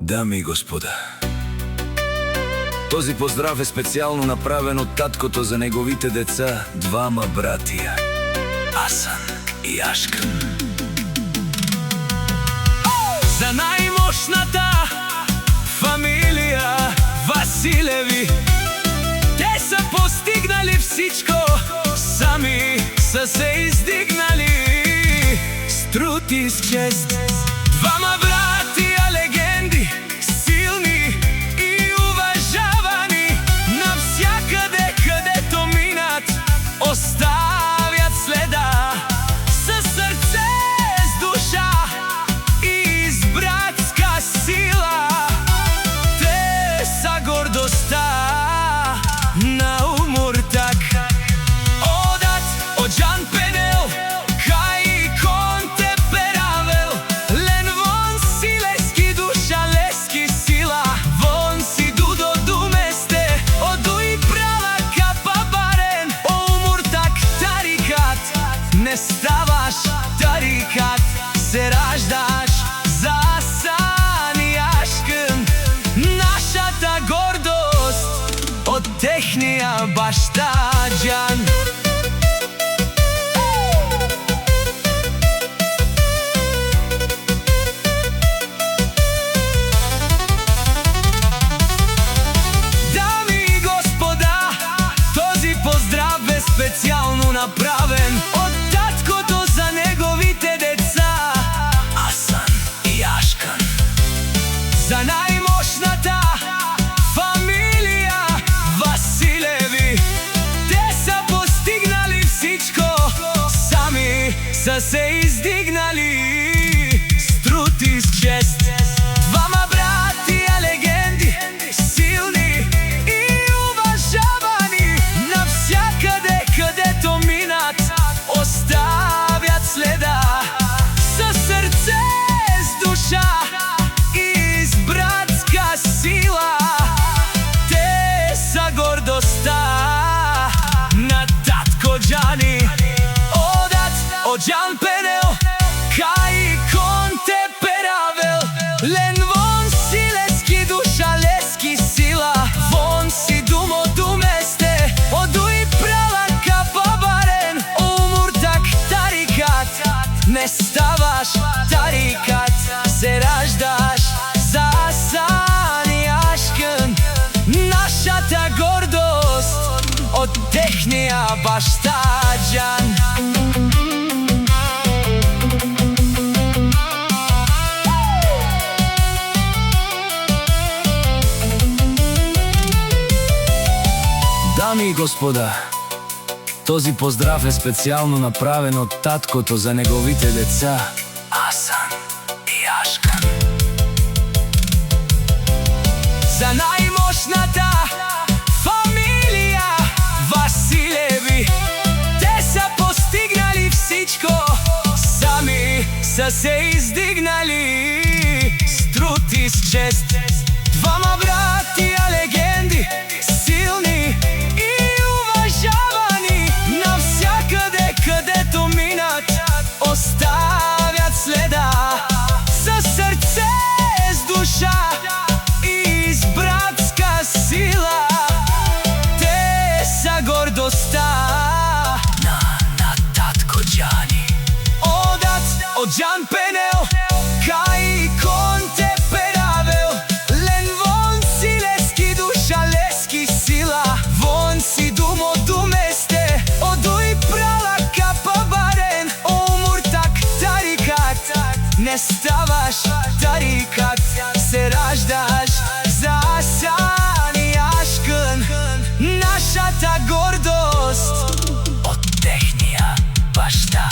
Дами и господа, този поздрав е специјално направен од таткото за неговите деца, двама братија, Асан и Ашкан. За најмошната фамилија Василеви, те са постигнали всичко, сами са се издигнали с труд и с чест. Двама братија легенди, силни и уважавани, навсякъде където минат, оставят следа. Със сърце, с душа и с братска сила, те са гордостта на Омуртаг. Одат Оджан Пенел, Кај Конте Перавел, Лен вон си лески душа, лески сила, вон си Дудо Думесте, Одуй права капа барен, Омуртаг тарикат, не ставаш тарикат, се раждаш за Асан и Ашкан, нашата гордост от техния баща Джан. Дами и господа, този поздрав е специално направен от таткото за неговите деца, Асан и Ашкан. За најмошната фамилија Василеви, те са постигнали всичко, сами са се издигнали с труд и с чест. Двама братија легенди, силни и уважавани, навсякъде където минат, оставят следа. Със сърце, с душа и с братска сила, те са гордостта на татко Джани. Одат Оджан Пенел, Кај Конте Перавел, Лен вон си лески душа, лески сила, вон си Думо Думесте, Одуй права капа барен, Омуртаг тарикат, не ставаш тарикат, се раждаш за Асан и Ашкан, нашата гордост от техния баща Джан. Дами и господа, този поздрав е специално направен от таткото за неговите деца, Асан и Ашкан. За најмошната фамилија Василеви, те са постигнали всичко, сами са се издигнали с труд и с чест. Двама братија легенди, силни и уважавани, навсякъде където минат, оставят следа. Със сърце, с душа и с братска сила, те са гордостта на татко Джани. Одат Оджан Пенел, Кај Конте Перавел, Лен вон си лески душа, лески сила, вон си Думо Думесте, Одуй права капа барен, Омуртаг тарикат, не ставаш тарикат, се раждаш за Асан и Ашкан, нашата гордост от техния баща